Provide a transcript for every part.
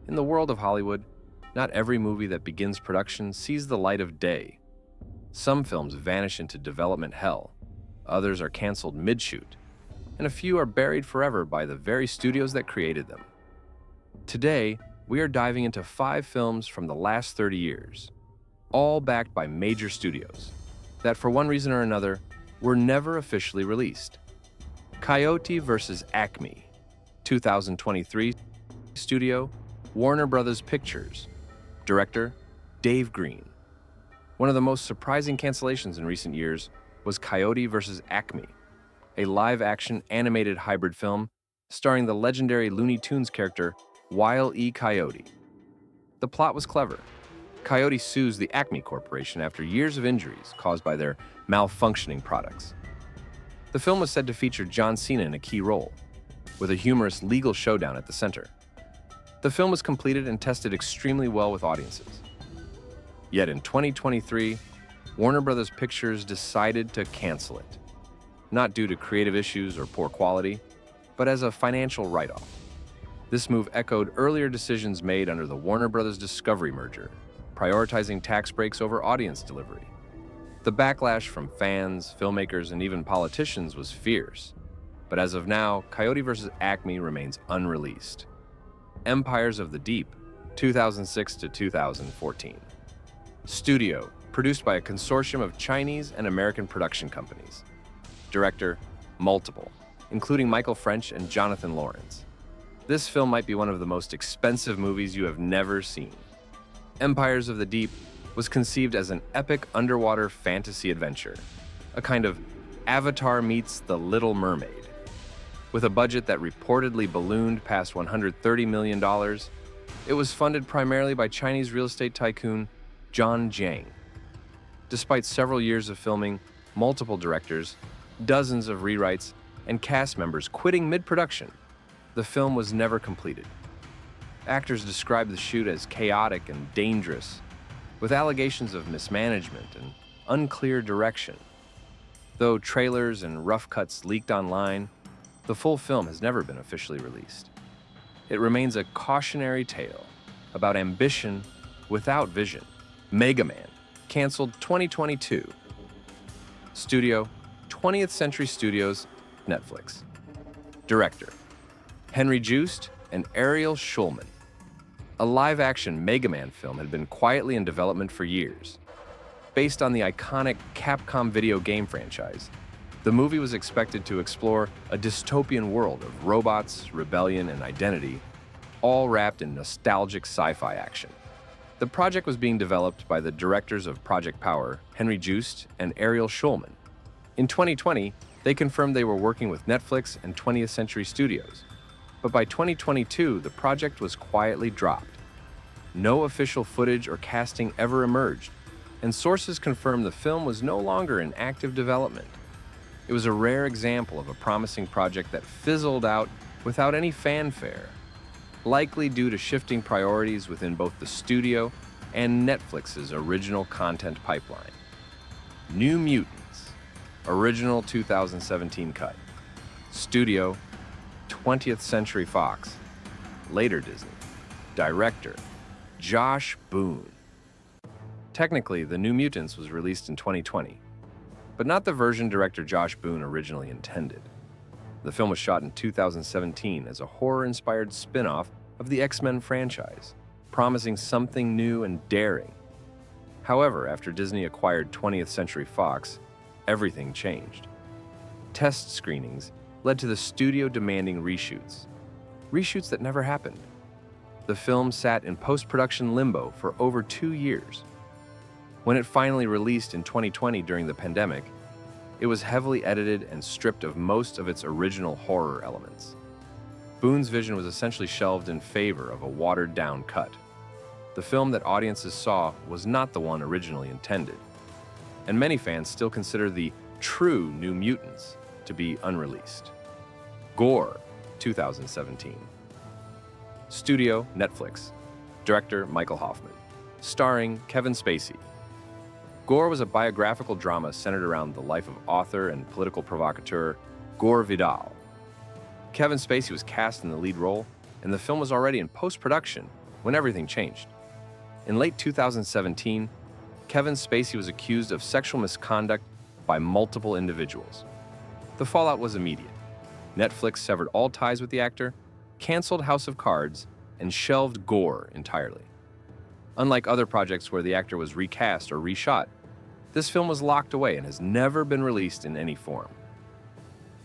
In the world of Hollywood, not every movie that begins production sees the light of day. Some films vanish into development hell, others are canceled mid-shoot, and a few are buried forever by the very studios that created them. Today, we are diving into 5 films from the last 30 years, all backed by major studios, that for one reason or another, were never officially released. Coyote vs. Acme, 2023, studio, Warner Brothers Pictures, director, Dave Green. One of the most surprising cancellations in recent years was Coyote vs. Acme, a live-action animated hybrid film starring the legendary Looney Tunes character Wile E. Coyote. The plot was clever. Coyote sues the Acme Corporation after years of injuries caused by their malfunctioning products. The film was said to feature John Cena in a key role, with a humorous legal showdown at the center. The film was completed and tested extremely well with audiences. Yet in 2023, Warner Brothers Pictures decided to cancel it, not due to creative issues or poor quality, but as a financial write-off. This move echoed earlier decisions made under the Warner Brothers Discovery merger, prioritizing tax breaks over audience delivery. The backlash from fans, filmmakers, and even politicians was fierce, but as of now, Coyote vs. Acme remains unreleased. Empires of the Deep, 2006 to 2014. Studio, produced by a consortium of Chinese and American production companies. Director, multiple, including Michael French and Jonathan Lawrence. This film might be one of the most expensive movies you have never seen. Empires of the Deep was conceived as an epic underwater fantasy adventure, a kind of Avatar meets The Little Mermaid. With a budget that reportedly ballooned past $130 million, it was funded primarily by Chinese real estate tycoon John Jiang. Despite several years of filming, multiple directors, dozens of rewrites, and cast members quitting mid-production, the film was never completed. Actors described the shoot as chaotic and dangerous, with allegations of mismanagement and unclear direction. Though trailers and rough cuts leaked online, the full film has never been officially released. It remains a cautionary tale about ambition without vision. Mega Man, canceled 2022. Studio, 20th Century Studios, Netflix. Director, Henry Joost and Ariel Schulman. A live-action Mega Man film had been quietly in development for years. Based on the iconic Capcom video game franchise, the movie was expected to explore a dystopian world of robots, rebellion, and identity, all wrapped in nostalgic sci-fi action. The project was being developed by the directors of Project Power, Henry Joost and Ariel Schulman. In 2020, they confirmed they were working with Netflix and 20th Century Studios. But by 2022, the project was quietly dropped. No official footage or casting ever emerged, and sources confirmed the film was no longer in active development. It was a rare example of a promising project that fizzled out without any fanfare, likely due to shifting priorities within both the studio and Netflix's original content pipeline. New Mutants, original 2017 cut. Studio, 20th Century Fox, later Disney. Director, Josh Boone. Technically, The New Mutants was released in 2020, but not the version director Josh Boone originally intended. The film was shot in 2017 as a horror-inspired spin-off of the X-Men franchise, promising something new and daring. However, after Disney acquired 20th Century Fox, everything changed. Test screenings led to the studio demanding reshoots that never happened. The film sat in post-production limbo for over 2 years. When it finally released in 2020 during the pandemic, it was heavily edited and stripped of most of its original horror elements. Boone's vision was essentially shelved in favor of a watered-down cut. The film that audiences saw was not the one originally intended, and many fans still consider the true New Mutants to be unreleased. Gore, 2017. Studio, Netflix. Director, Michael Hoffman. Starring Kevin Spacey. Gore was a biographical drama centered around the life of author and political provocateur Gore Vidal. Kevin Spacey was cast in the lead role, and the film was already in post-production when everything changed. In late 2017, Kevin Spacey was accused of sexual misconduct by multiple individuals. The fallout was immediate. Netflix severed all ties with the actor, canceled House of Cards, and shelved Gore entirely. Unlike other projects where the actor was recast or reshot, this film was locked away and has never been released in any form.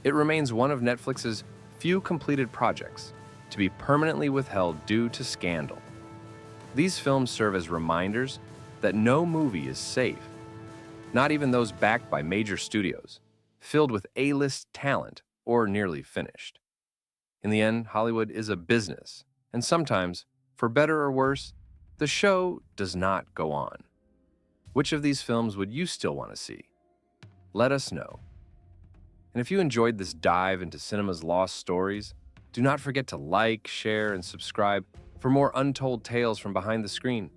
It remains one of Netflix's few completed projects to be permanently withheld due to scandal. These films serve as reminders that no movie is safe, not even those backed by major studios, filled with A-list talent or nearly finished. In the end, Hollywood is a business, and sometimes, for better or worse, the show does not go on. Which of these films would you still want to see? Let us know. And if you enjoyed this dive into cinema's lost stories, do not forget to like, share, and subscribe for more untold tales from behind the screen.